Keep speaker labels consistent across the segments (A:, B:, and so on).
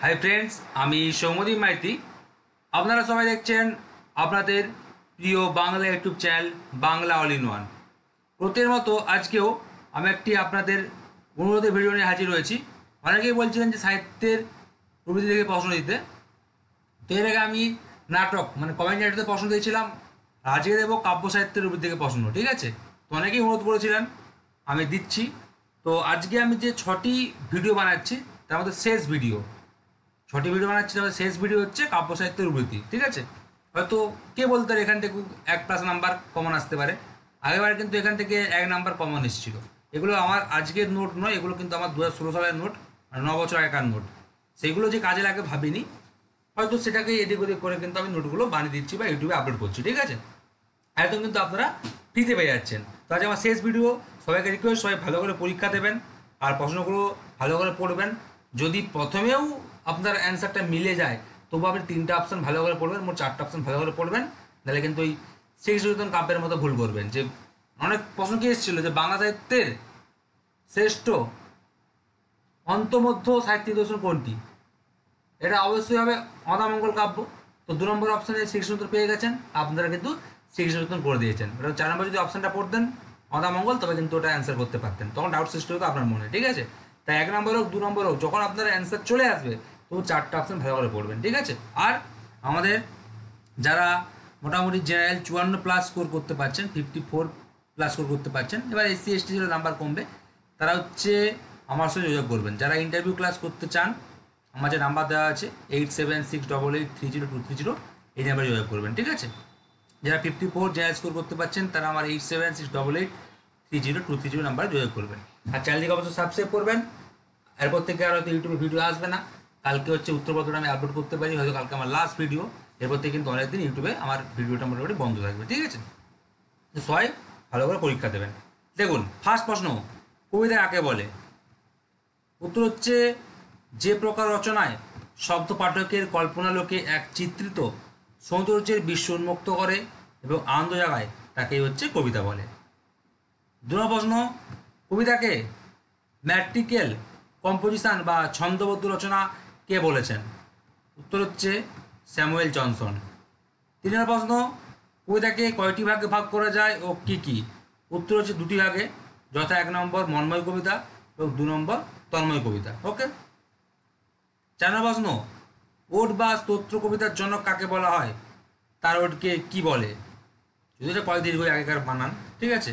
A: Hi friends, আমি সৌম্যদীপ মাইতি। আপনারা সবাই দেখছেন আপনাদের প্রিয় Bangla YouTube channel Bangla all in one. প্রত্যেকের মতো আজকেও আমি একটি আপনাদের অনুরোধের ভিডিও নিয়ে হাজির হয়েছি। অনেকেই বলছিলেন যে সাহিত্যের প্রবৃত্তি থেকে প্রশ্ন দিতে, তো এর আগে আমি নাটক কমেন্ট রাইটারতে প্রশ্ন দিয়েছিলাম, আজকে দেবো কাব্য সাহিত্যের প্রবৃত্তি থেকে প্রশ্ন। ঠিক আছে, তো অনেকেই অনুরোধ করেছিলেন, আমি দিচ্ছি। তো আজকে আমি যে 6টি ভিডিও বানাচ্ছি তার মধ্যে শেষ ভিডিও, 6টি ভিডিও বানাচ্ছি, তাহলে শেষ ভিডিও হচ্ছে কাব্য সাহিত্যের প্রবৃত্তি। ঠিক আছে, হয়তো কে বলতে পারে এখান থেকে 1+ নাম্বার কমন আসতে পারে। আগেবার কিন্তু এখান থেকে 1 নাম্বার কমন এসেছিল। এগুলো আমার আজকের নোট নয়, এগুলো কিন্তু আমার 2016 সালের নোট, 9 বছর আগেকার নোট। সেইগুলো যে কাজে লাগে ভাবিনি, হয়তো সেটাকে এদিক ওদিক করে কিন্তু আমি নোটগুলো বানিয়ে দিচ্ছি বা ইউটিউবে আপলোড করছি। ঠিক আছে, একদম কিন্তু আপনারা ফ্রিতে পেয়ে যাচ্ছেন। তো আজ আমার শেষ ভিডিও, সবাইকে রিকোয়েস্ট, সবাই ভালো করে পরীক্ষা দেবেন আর প্রশ্নগুলো ভালো করে পড়বেন। যদি প্রথমেও আপনার অ্যান্সারটা মিলে যায়, তবু আপনি 3টে অপশান ভালো করে পড়বেন, মোট 4টে অপশান ভালো করে পড়বেন। নাহলে কিন্তু ওই শ্রীকৃষ্ণ কাব্যের মতো ভুল করবেন। যে অনেক প্রশ্ন কি এসেছিল যে বাংলা সাহিত্যের শ্রেষ্ঠ অন্তমধ্য সাহিত্যিক দর্শন কোনটি? এটা অবশ্যই হবে অদামঙ্গল কাব্য। তো 2 নম্বর অপশানে শ্রীকৃষ্ণ পেয়ে গেছেন, আপনারা কিন্তু শ্রীকৃষ্ণ করে দিয়েছেন। এটা 4 নম্বর যদি অপশানটা পড়তেন অদামঙ্গল, তবে কিন্তু ওটা অ্যান্সার করতে পারতেন, তখন ডাউট সৃষ্টি হতো আপনার মনে। ঠিক আছে, তাই 1 নম্বর হোক 2 নম্বর হোক, যখন আপনার অ্যান্সার চলে আসবে তবু 4টে অপশান ভালো করে পড়বেন। ঠিক আছে, আর আমাদের যারা মোটামুটি জেনারেল 54+ স্কোর করতে পারছেন, 54+ স্কোর করতে পারছেন, এবার SC ST নাম্বার কমবে, তারা হচ্ছে আমার সাথে যোগাযোগ করবেন। যারা ইন্টারভিউ ক্লাস করতে চান, আমার যে নাম্বার দেওয়া আছে 8768830230, এই নাম্বারে যোগাযোগ করবেন। ঠিক আছে, যারা 54 জেনারেল স্কোর করতে পারছেন তারা আমার 8768830230 নাম্বারে যোগাযোগ করবেন। আর চ্যানেলটিকে অবশ্যই সাবস্ক্রাইব করবেন। এরপর থেকে আর হয়তো ইউটিউবে ভিডিও আসবে না। কালকে হচ্ছে উত্তরপত্রটা আমি আপলোড করতে পারি, হয়তো কালকে আমার লাস্ট ভিডিও। এরপর থেকে কিন্তু অনেকদিন ইউটিউবে আমার ভিডিওটা মোটামুটি বন্ধ থাকবে। ঠিক আছে, তো সবাই ভালো করে পরীক্ষা দেবেন। দেখুন, ফার্স্ট প্রশ্ন, কবিতা কাকে বলে? উত্তর হচ্ছে, যে প্রকার রচনায় শব্দ পাঠকের কল্পনালোকে এক চিত্রিত সৌন্দর্যের বিশ্ব উন্মুক্ত করে এবং আনন্দ জাগায়, তাকেই হচ্ছে কবিতা বলে। 2 নম্বর প্রশ্ন, কবিতাকে ম্যাট্রিক্যাল কম্পোজিশন বা ছন্দবদ্ধ রচনা কে বলেছেন? উত্তর হচ্ছে স্যামুয়েল জনসন। 3 নম্বর প্রশ্ন, কবিতাকে কয়টি ভাগে ভাগ করা যায় ও কি কি? উত্তর হচ্ছে 2টি ভাগে, যথা 1 নম্বর মন্ময় কবিতা এবং 2 নম্বর তন্ময় কবিতা। ওকে। 4 নম্বর প্রশ্ন, ওড বা স্তোত্র কবিতার জনক কাকে বলা হয়? তার ওডকে কি বলে? যদি এটা কয় দীর্ঘ আগেকার বানান। ঠিক আছে,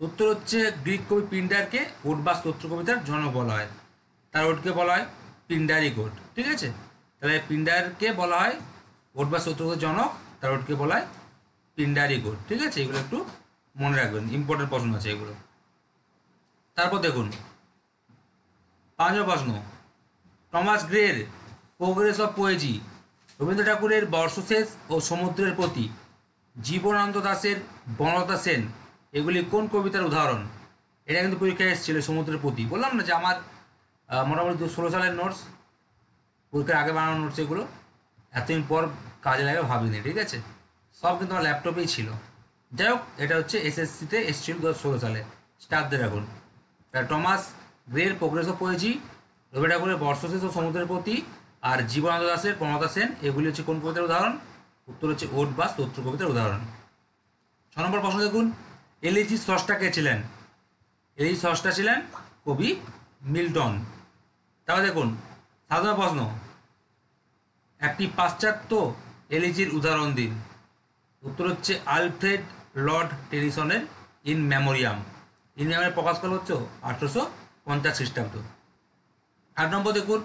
A: উত্তর হচ্ছে গ্রিক কবি পিন্ডারকে ওড বা স্তোত্র কবিতার জনক বলা হয়, তার ওডকে বলা হয় পিন্ডারিক ওড। ঠিক আছে, তাহলে পিন্ডারকে বলা হয় ওড বা স্তোত্র কবিতার জনক, তার ওডকে বলা হয় পিন্ডারিক ওড। ঠিক আছে, এগুলো একটু মনে রাখবেন, ইম্পর্টেন্ট প্রশ্ন আছে এগুলো। তারপর দেখুন 5 নম্বর প্রশ্ন, টমাস গ্রের প্রোগ্রেস অফ পোয়েজি, রবীন্দ্র ঠাকুরের বর্ষশেষ ও সমুদ্রের প্রতি, জীবনানন্দ দাশের বনলতা সেন, এগুলি কোন কবিতার উদাহরণ? এটা কিন্তু পরীক্ষায় এসেছিল, সমুদ্রের প্রতি। বললাম না যে আমার মোটামুটি 2016 সালের নোটস, পরীক্ষার আগে বানানো নোটস, এগুলো এতদিন পর কাজে লাগে ভাবিনি। ঠিক আছে, সব কিন্তু আমার ল্যাপটপেই ছিল। যাই হোক, এটা হচ্ছে SSCতে এসেছিল 2016 সালে। স্টার দিয়ে রাখুন। টমাস গ্রের প্রোগ্রেস অফ পোয়েজি, রবীন্দ্র ঠাকুরের বর্ষশেষ ও সমুদ্রের প্রতি, আর জীবনানন্দ দাশের বনলতা সেন, এগুলি হচ্ছে কোন কবিতার উদাহরণ? উত্তর হচ্ছে ওড বা স্তোত্র কবিতার উদাহরণ। 6 নম্বর প্রশ্ন দেখুন, এলিজির স্রষ্টা কে ছিলেন? এলিজির স্রষ্টা ছিলেন কবি মিল্টন। তারপর দেখুন 7 নম্বর প্রশ্ন, একটি পাশ্চাত্য এলিজির উদাহরণ দিন। উত্তর হচ্ছে আলফ্রেড লর্ড টেনিসনের ইন মেমোরিয়াম। ইন মেমোরিয়াম প্রকাশ করা হচ্ছে 1850 খ্রিস্টাব্দ। 8 নম্বর দেখুন,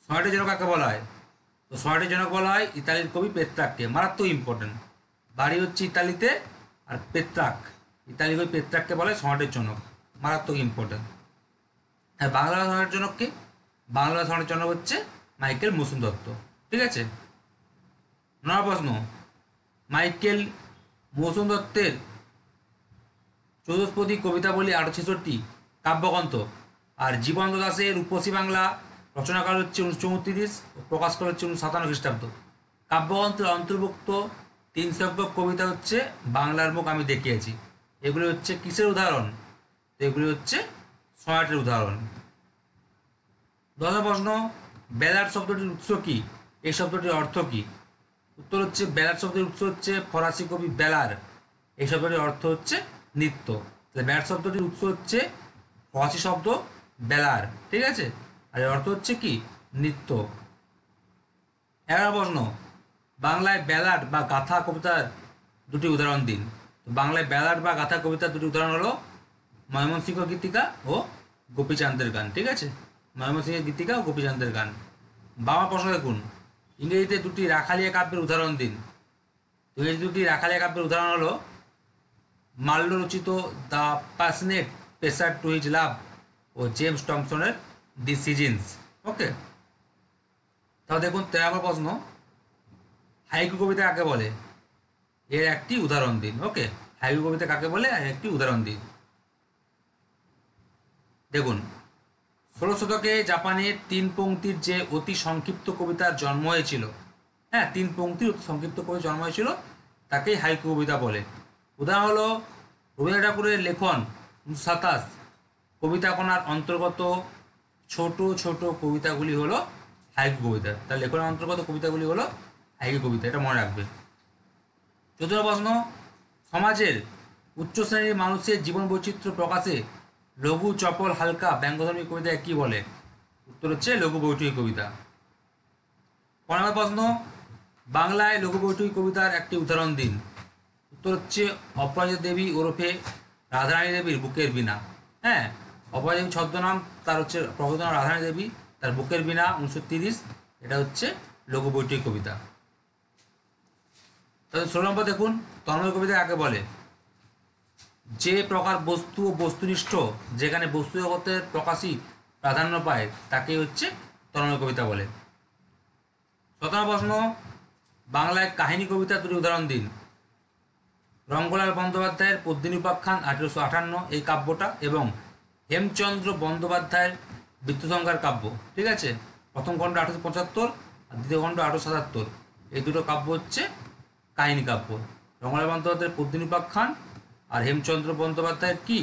A: সনেটের জনক কাকে বলা হয়? তো সনেটের জনক বলা হয় ইতালির কবি পেত্রাককে। মারাত্মক ইম্পর্টেন্ট, বাড়ি হচ্ছে ইতালিতে, আর পেত্রাক, ইতালি কবি পেত্রাককে বলা হয় সনেটের জনক। মারাত্মক ইম্পর্টেন্ট। আর বাংলা সনেটের জনককে? বাংলা সনেটের জনক হচ্ছে মাইকেল মধুসূদন দত্ত। ঠিক আছে। 9 প্রশ্ন, মাইকেল মধুসূদন দত্তের চতুষ্পদী কবিতাবলী 1866 কাব্যগ্রন্থ, আর জীবনানন্দ দাশের রূপসী বাংলা রচনাকাল হচ্ছে 1934, প্রকাশ করা হচ্ছে 1957 খ্রিস্টাব্দ। কাব্যগ্রন্থের অন্তর্ভুক্ত 3 সংখ্যক কবিতা হচ্ছে বাংলার মুখ আমি দেখিয়েছি। এগুলি হচ্ছে কিসের উদাহরণ? এগুলি হচ্ছে সনেটের উদাহরণ। 10 প্রশ্ন, ব্যালাড শব্দটির উৎস কি? এই শব্দটির অর্থ কি? উত্তর হচ্ছে ব্যালাড শব্দের উৎস হচ্ছে ফরাসি কবি বেলার। এই শব্দটির অর্থ হচ্ছে নৃত্য। তাহলে ব্যালাড শব্দটির উৎস হচ্ছে ফরাসি শব্দ বেলার, ঠিক আছে, আর এর অর্থ হচ্ছে কি? নৃত্য। 11 প্রশ্ন, বাংলায় ব্যালাড বা গাথা কবিতার দুটি উদাহরণ দিন। বাংলায় ব্যালাড বা গাথা কবিতার দুটি উদাহরণ হলো ময়মনসিংহ গীতিকা ও গোপীচাঁদের গান, ঠিক আছে, ময়মনসিংহের গীতিকা ও গোপীচাঁদের গান। বাবা প্রশ্ন দেখুন, ইংরেজিতে দুটি রাখালিয়া কাব্যের উদাহরণ দিন। ইংরেজি দুটি রাখালিয়া কাব্যের উদাহরণ হলো মাল্লো রচিত দ্য প্যাশনেট পেসার টু হিজ লাভ ও জেমস টমসনের দি সিজনস। ওকে, তাহলে দেখুন 13 প্রশ্ন, হাইকু কবিতা কাকে বলে? এর একটি উদাহরণ দিন। ওকে, হাইকু কবিতা কাকে বলে আর একটি উদাহরণ দিন। দেখুন, 16 শতকে জাপানের 3 পংক্তির যে অতি সংক্ষিপ্ত কবিতার জন্ম হয়েছিল, হ্যাঁ, 3 পংক্তির অতি সংক্ষিপ্ত কবিতা জন্ম হয়েছিল, তাকেই হাইকু কবিতা বলে। উদাহরণ হলো রবীন্দ্রনাথ ঠাকুরের লেখন 1927 কবিতা কণার অন্তর্গত ছোট ছোট কবিতাগুলি হলো হাইকু কবিতা। তার লেখনের অন্তর্গত কবিতাগুলি হলো হাইকু কবিতা, এটা মনে রাখবে। 14 প্রশ্ন, সমাজের উচ্চ শ্রেণীর মানুষের জীবন বৈচিত্র্য প্রকাশে লঘু চপল হালকা ব্যঙ্গধর্মী কবিতায় কি বলে? উত্তর হচ্ছে লঘু বৈঠকি কবিতা। 15 প্রশ্ন, বাংলায় লঘু বৈঠকি কবিতার একটি উদাহরণ দিন। উত্তর হচ্ছে অপরাজিতা দেবী ওরফে রাধারানী দেবীর বুকের বীণা। হ্যাঁ, অপরাজিতা দেবী ছদ্মনাম, তার হচ্ছে প্রকৃত নাম রাধারানী দেবী, তার বুকের বীণা 1930, এটা হচ্ছে লঘু বৈঠকি কবিতা। তাহলে 16 নম্বর দেখুন, তন্ময় কবিতা কাকে বলে? যে প্রকার বস্তু ও বস্তুনিষ্ঠ যেখানে বস্তু জগতের প্রকাশই প্রাধান্য পায় তাকে হচ্ছে তন্ময় কবিতা বলে। 17 প্রশ্ন, বাংলায় কাহিনী কবিতার দুটি উদাহরণ দিন। রঙ্গলাল বন্দ্যোপাধ্যায়ের পদ্মিনী উপাখ্যান 1858 এই কাব্যটা, এবং হেমচন্দ্র বন্দ্যোপাধ্যায়ের বৃত্তসংহার কাব্য, ঠিক আছে, প্রথম খণ্ড 1875 আর দ্বিতীয় খণ্ড 1877, এই দুটো কাব্য হচ্ছে কাহিনী কাব্য। রঙ্গলাল বন্দ্যোপাধ্যায়ের পদ্মিনী উপাখ্যান আর হেমচন্দ্র বন্দ্যোপাধ্যায়ের কি?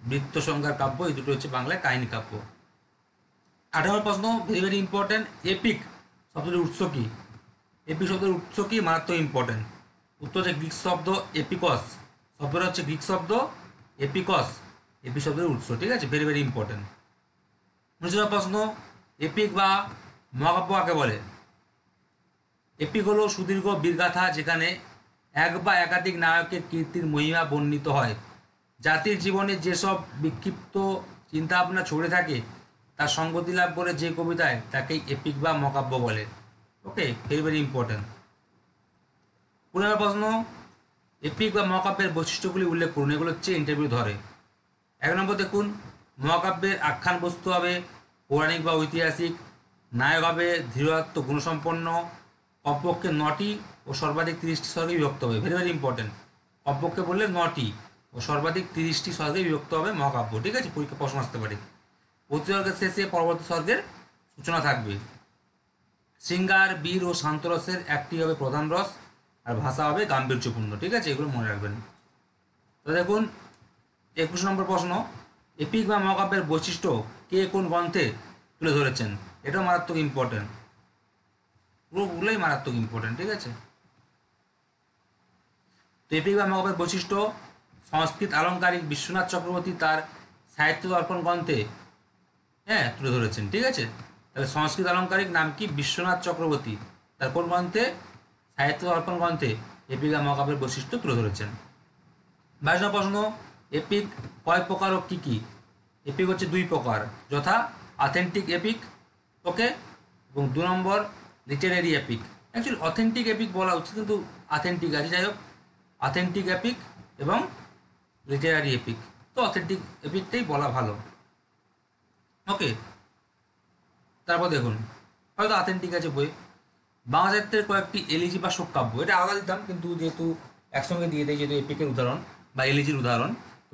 A: বৃত্তসংহার কাব্য, এই দুটো হচ্ছে বাংলায় কাহিনী কাব্য। 18 প্রশ্ন, ভেরি ভেরি ইম্পর্টেন্ট, এপিক শব্দটির উৎস কি? এপিক শব্দের উৎস কি? মারাত্মক ইম্পর্টেন্ট। উত্তর হচ্ছে গ্রিক শব্দ এপিকস, শব্দটা হচ্ছে গ্রিক শব্দ এপিকস, এপিক শব্দের উৎস, ঠিক আছে, ভেরি ভেরি ইম্পর্টেন্ট। 19 প্রশ্ন, এপিক বা মহাকাব্য কাকে বলে? এপিক হলো সুদীর্ঘ বীরগাথা যেখানে এক বা একাধিক নায়কের কীর্তির মহিমা বর্ণিত হয়। জাতির জীবনে যেসব বিক্ষিপ্ত চিন্তাভাবনা ছড়ে থাকে তার সঙ্গতি লাভ করে যে কবিতায়, তাকেই এপিক বা মহাকাব্য বলে। ওকে, ভেরি ভেরি ইম্পর্টেন্ট। 15 প্রশ্ন, এপিক বা মহাকাব্যের বৈশিষ্ট্যগুলি উল্লেখ করুন। এগুলো হচ্ছে ইন্টারভিউ ধরে। 1 নম্বর দেখুন, মহাকাব্যের আখ্যান বস্তু হবে পৌরাণিক বা ঐতিহাসিক, নায়ক হবে ধীরত্ব গুণসম্পন্ন, কমপক্ষে 9টি ও সর্বাধিক 30টি স্বর্গে বিভক্ত হবে। ভেরি ভেরি ইম্পর্টেন্ট, কমপক্ষে বললে 9টি ও সর্বাধিক 30টি স্বর্গে বিভক্ত হবে মহাকাব্য, ঠিক আছে, পরীক্ষা প্রশ্ন আসতে পারে। প্রতি স্বর্গের শেষে পরবর্তী স্বর্গের সূচনা থাকবে। শৃঙ্গার, বীর ও শান্তরসের একটি হবে প্রধান রস, আর ভাষা হবে গাম্ভীর্যপূর্ণ, ঠিক আছে, এগুলো মনে রাখবেন। তো দেখুন 21 নম্বর প্রশ্ন, এপিক বা মহাকাব্যের বৈশিষ্ট্য কে কোন গ্রন্থে তুলে ধরেছেন? এটাও মারাত্মক ইম্পর্টেন্ট, পুরোগুলোই মারাত্মক ইম্পর্টেন্ট, ঠিক আছে। তো এপিক বা মহাকাব্যের বৈশিষ্ট্য, সংস্কৃত আলংকারিক বিশ্বনাথ চক্রবর্তী তার সাহিত্য দর্পণ গ্রন্থে তুলে ধরেছেন, ঠিক আছে। তাহলে সংস্কৃত আলংকারিক নাম কি? বিশ্বনাথ চক্রবর্তী, তার কোন গ্রন্থে? সাহিত্য দর্পণ গ্রন্থে এপিক বা মহাকাব্যের বৈশিষ্ট্য তুলে ধরেছেন। 22 নম্বর প্রশ্ন, এপিক কয় প্রকার ও কী কী? এপিক হচ্ছে 2 প্রকার, যথা অথেন্টিক এপিক, ওকে, এবং 2 নম্বর literary epic. Actually authentic epic বলা উচিত, কিন্তু অথেন্টিক আছে, যাই হোক, অথেন্টিক এপিক এবং লিটারারি এপিক, তো অথেন্টিক এপিকটাই বলা ভালো। ওকে, তারপর দেখুন, হয়তো অথেন্টিক আছে বই। বাংলা সাহিত্যের কয়েকটি এলিজি বা শোক কাব্য, এটা আলাদা দিতাম কিন্তু যেহেতু একসঙ্গে দিয়ে দেয়, যেহেতু এপিকের উদাহরণ বা এলিজির উদাহরণ,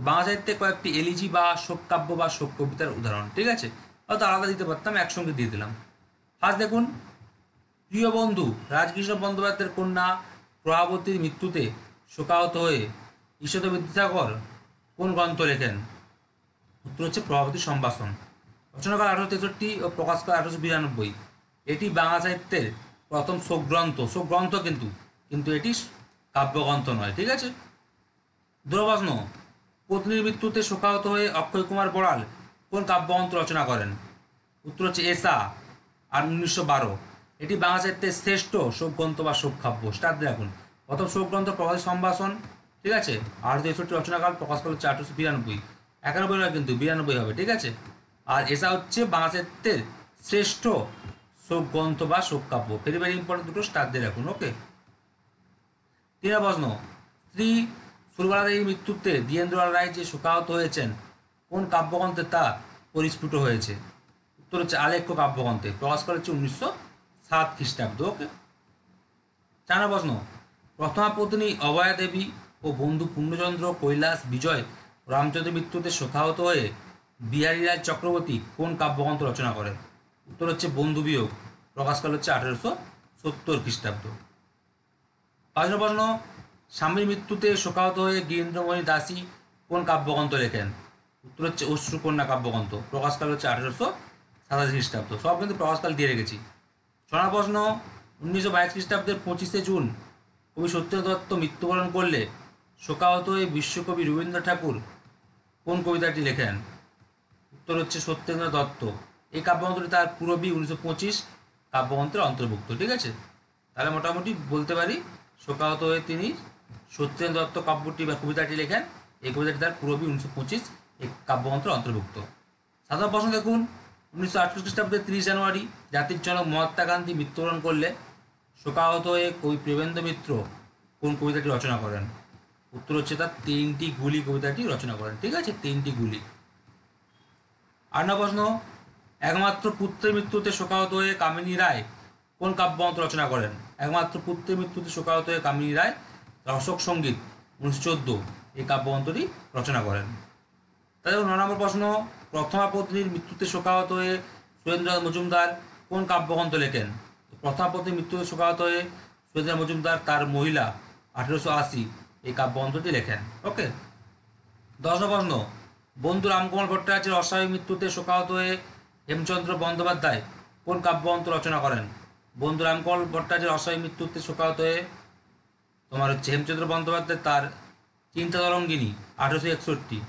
A: বাংলা সাহিত্যে কয়েকটি এলিজি বা শোক কাব্য বা শোক কবিতার উদাহরণ, ঠিক আছে, হয়তো আলাদা দিতে পারতাম, একসঙ্গে দিয়ে দিলাম। ফার্স্ট দেখুন, প্রিয় বন্ধু রাজকৃষ্ণ বন্দ্যোপাধ্যায়ের কন্যা প্রভাবতীর মৃত্যুতে শোকাহত হয়ে ঈশ্বর বিদ্যাসাগর কোন গ্রন্থ লেখেন? উত্তর হচ্ছে প্রভাবতী সম্ভাষণ। রচনাকাল 1863 ও প্রকাশকাল 1892। এটি বাংলা সাহিত্যের প্রথম শোকগ্রন্থ কিন্তু কিন্তু এটি কাব্যগ্রন্থ নয়, ঠিক আছে। প্রশ্ন, পত্নীর মৃত্যুতে শোকাহত হয়ে অক্ষয় কুমার বড়াল কোন কাব্যগ্রন্থ রচনা করেন? উত্তর হচ্ছে এসা আর 1912। এটি বাংলা সাহিত্যের শ্রেষ্ঠ শোকগ্রন্থ বা শোককাব্য। স্টার দিয়ে রাখুন। প্রথম শোকগ্রন্থ প্রবাসী সম্ভাষণ, ঠিক আছে। 1863 রচনাকাল, প্রকাশকাল হচ্ছে 1892। 91 নয় কিন্তু 92 হবে, ঠিক আছে। আর এসা হচ্ছে বাংলা সাহিত্যের শ্রেষ্ঠ শোকগ্রন্থ বা শোককাব্য। ভেরি ভেরি ইম্পর্টেন্ট, দুটো স্টার দিয়ে রাখুন, ওকে। 3 প্রশ্ন, স্ত্রী সুরবালা দেবীর মৃত্যুতে দ্বিজেন্দ্রলাল রায় যে শোকাহত হয়েছেন কোন কাব্যগ্রন্থে তা পরিস্ফুট হয়েছে? উত্তর হচ্ছে আলেখ্য কাব্যগ্রন্থে, প্রকাশকাল হচ্ছে 1907 খ্রিস্টাব্দ, ওকে। 4 প্রশ্ন, প্রথমা পত্নী অভয়া দেবী ও বন্ধু পূর্ণচন্দ্র কৈলাস বিজয় রামচন্দ্রের মৃত্যুতে শোকাহত হয়ে বিহারীলাল চক্রবর্তী কোন কাব্যগ্রন্থ রচনা করেন? উত্তর হচ্ছে বন্ধু বিয়োগ, প্রকাশকাল হচ্ছে 1870 খ্রিস্টাব্দ। 5 প্রশ্ন, স্বামীর মৃত্যুতে শোকাহত হয়ে গিরীন্দ্রমণি দাসী কোন কাব্যগ্রন্থ লেখেন? উত্তর হচ্ছে অশ্রুকন্যা কাব্যগ্রন্থ, প্রকাশকাল হচ্ছে 1887 খ্রিস্টাব্দ। সব কিন্তু প্রকাশকাল দিয়ে রেখেছি। 6 প্রশ্ন, 1922 খ্রিস্টাব্দের 25শে জুন কবি সত্যেন্দ্র দত্ত মৃত্যুবরণ করলে শোকাহত হয়ে বিশ্বকবি রবীন্দ্র ঠাকুর কোন কবিতাটি লেখেন? উত্তর হচ্ছে সত্যেন্দ্র দত্ত। এই কাব্যগ্রন্থটি তার পূরবী 1925 কাব্যগ্রন্থের অন্তর্ভুক্ত, ঠিক আছে। তাহলে মোটামুটি বলতে পারি শোকাহত হয়ে তিনি সত্যেন্দ্র দত্ত কাব্যটি বা কবিতাটি লেখেন। এই কবিতাটি তার পূরবী 1925 এই কাব্যগ্রন্থের অন্তর্ভুক্ত। 7 প্রশ্ন দেখুন, 1928 খ্রিস্টাব্দের 30 জানুয়ারি জাতির জনক মহাত্মা গান্ধী মৃত্যুবরণ করলে শোকাহত হয়ে কবি প্রেমেন্দ্র মিত্র কোন কবিতাটি রচনা করেন? উত্তর হচ্ছে তার 3টি গুলি কবিতাটি রচনা করেন, ঠিক আছে, 3টি গুলি। 8 প্রশ্ন, একমাত্র পুত্রের মৃত্যুতে শোকাহত হয়ে কামিনী রায় কোন কাব্যগ্রন্থ রচনা করেন? একমাত্র পুত্রের মৃত্যুতে শোকাহত হয়ে কামিনী রায় অশোক সঙ্গীত 1914 এই কাব্যগ্রন্থটি রচনা করেন। তাহলে 9 প্রশ্ন, প্রথমা পত্নীর মৃত্যুতে শোকাহত হয়ে সুরেন্দ্রনাথ মজুমদার কোন কাব্যগ্রন্থ লেখেন? প্রথমা পত্নীর মৃত্যুতে শোকাহত হয়ে সুরেন্দ্রনাথ মজুমদার তার মহিলা 1880 এই কাব্যগ্রন্থটি লেখেন, ওকে। 10 প্রশ্ন, বন্ধু রামকুমার ভট্টাচার্যের অস্বাভাবিক মৃত্যুতে শোকাহত হয়ে হেমচন্দ্র বন্দ্যোপাধ্যায় কোন কাব্যগ্রন্থ রচনা করেন? বন্ধু রামকুমার ভট্টাচার্যের অস্বাভাবিক মৃত্যুতে শোকাহত হয়ে তোমার হচ্ছে হেমচন্দ্র বন্দ্যোপাধ্যায় তার চিন্তা তরঙ্গিনী 1861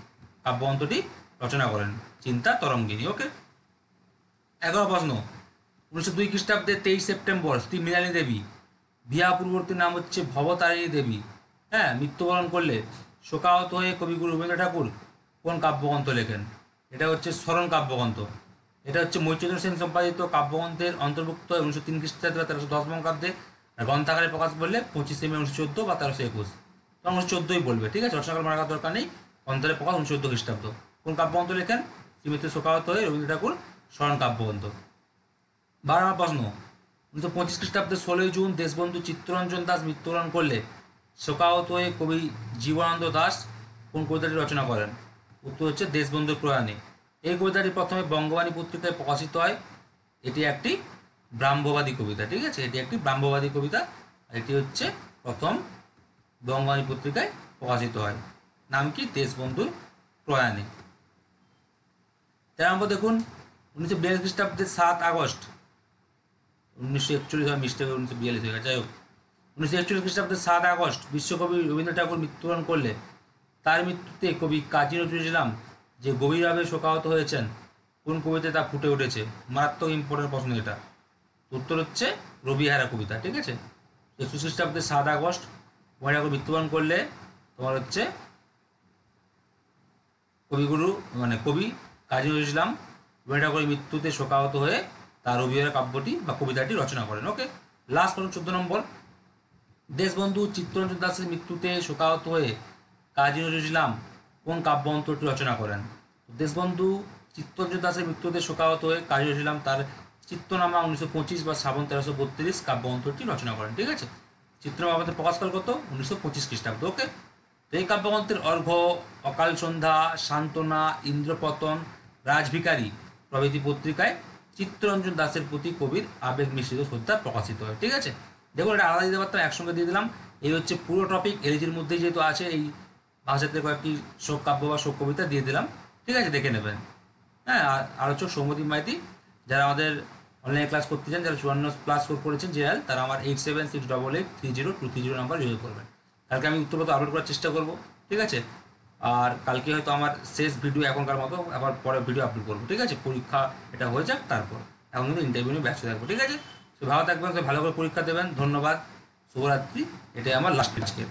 A: কাব্যগ্রন্থটি রচনা করেন, চিন্তা তরঙ্গিনী, ওকে। 11 প্রশ্ন, 1902 খ্রিস্টাব্দে 23 সেপ্টেম্বর শ্রী মৃণালিনী দেবী, বিবাহ পূর্ববর্তী নাম হচ্ছে ভবতারিণী দেবী, হ্যাঁ, মৃত্যুবরণ করলে শোকাহত হয়ে কবিগুরু রবীন্দ্র ঠাকুর কোন কাব্যগ্রন্থ লেখেন? এটা হচ্ছে স্মরণ কাব্যগ্রন্থ। এটা হচ্ছে মৈচন্দ্র সেন সম্পাদিত কাব্যগ্রন্থের অন্তর্ভুক্ত 1903 খ্রিস্টাব্দে বা 1310 বঙ্গাব্দে। আর গ্রন্থাগারে প্রকাশ বললে 25 মে 1914 বা 1321, তো 1914ই বলবে, ঠিক আছে। রচনাকাল মারা দরকার নেই। গ্রন্থাগারে প্রকাশ 1914 খ্রিস্টাব্দ। কোন কাব্যগ্রন্থ লেখেন? শ্রীমৃত্যু শোকাহত হয়ে রবীন্দ্র ঠাকুর স্মরণ কাব্যগ্রন্থ। 12 প্রশ্ন, 1925 খ্রিস্টাব্দে 16 জুন দেশবন্ধু চিত্তরঞ্জন দাস মৃত্যুবরণ করলে শোকাহত হয়ে কবি জীবনানন্দ দাস কোন কবিতাটি রচনা করেন? উত্তর হচ্ছে দেশবন্ধুর প্রয়াণে। এই কবিতাটি প্রথমে বঙ্গবাণী পত্রিকায় প্রকাশিত হয়। এটি একটি ব্রাহ্মবাদী কবিতা, ঠিক আছে, এটি একটি ব্রাহ্মবাদী কবিতা। এটি হচ্ছে প্রথম বঙ্গবাণী পত্রিকায় প্রকাশিত হয়। নাম কি? দেশবন্ধুর প্রয়াণে। 13 দেখুন, 1942 খ্রিস্টাব্দের 7 আগস্ট 1941 হয়, মিস্টেক 1942 হয়ে গেছে, যাই হোক। 1941 খ্রিস্টাব্দের 7 আগস্ট বিশ্বকবি রবীন্দ্র ঠাকুর মৃত্যুবরণ করলে তার মৃত্যুতে কবি কাজী নজরুল ইসলাম যে গভীরভাবে শোকাহত হয়েছেন কোন কবিতায় তা ফুটে উঠেছে? মারাত্মক ইম্পর্টেন্ট প্রশ্ন এটা। উত্তর হচ্ছে রবিহারা কবিতা, ঠিক আছে। 21 খ্রিস্টাব্দের 7 আগস্ট রবীন্দ্র ঠাকুর মৃত্যুবরণ করলে তোমার হচ্ছে কবিগুরু মানে কবি কাজী নজরুল ইসলাম রবীন্দ্র ঠাকুরের মৃত্যুতে শোকাহত হয়ে তার রবিহারা কাব্যটি বা কবিতাটি রচনা করেন, ওকে। লাস্ট প্রশ্ন 14 নম্বর, দেশবন্ধু চিত্তরঞ্জন দাসের মৃত্যুতে শোকাহত হয়ে কাজী নজরুল ইসলাম কোন কাব্যগ্রন্থটি রচনা করেন? দেশবন্ধু চিত্তরঞ্জন দাসের মৃত্যুতে শোকাহত হয়ে কাজী নজরুল ইসলাম তার চিত্তনামা 1925 বা শ্রাবণ 1332 কাব্যগ্রন্থটি রচনা করেন, ঠিক আছে। চিত্রনামা আমাদের প্রকাশকাল কত? 1925 খ্রিস্টাব্দ, ওকে। তো এই কাব্যগ্রন্থের অর্ঘ্য, অকাল সন্ধ্যা, সান্ত্বনা, ইন্দ্রপতন, রাজভিকারী প্রভৃতি পত্রিকায় চিত্তরঞ্জন দাসের প্রতি কবির আবেগ মিশ্রিত শ্রদ্ধা প্রকাশিত হয়, ঠিক আছে। দেখুন, এটা আলাদা দিতে পারতাম, একসঙ্গে দিয়ে দিলাম। এই হচ্ছে পুরো টপিক, এলজির মধ্যে যেহেতু আছে এই ভাষাতে কয়েকটি শোক কাব্য বা শোক কবিতা দিয়ে দিলাম, ঠিক আছে, দেখে নেবেন। হ্যাঁ, আর হচ্ছে সৌম্যদীপ মাইতি, যারা আমাদের অনলাইনে ক্লাস করতে চান, যারা 54+ স্কোর করেছেন জেনারেল, তারা আমার 876888302330 নাম্বার যোগাযোগ করবেন। কালকে আমি উত্তরপত্র আপলোড করার চেষ্টা করবো, ঠিক আছে। আর কালকে হয়তো আমার শেষ ভিডিও এখনকার মতো, আবার পরে ভিডিও আপলোড করবো, ঠিক আছে। পরীক্ষা এটা হয়ে যাক, তারপর এখন কিন্তু ইন্টারভিউ নিয়ে ব্যস্ত থাকবো, ঠিক আছে। তো ভালো থাকবেন, ভালো করে পরীক্ষা দেবেন। ধন্যবাদ, শুভরাত্রি। এটাই আমার লাস্ট আজকে।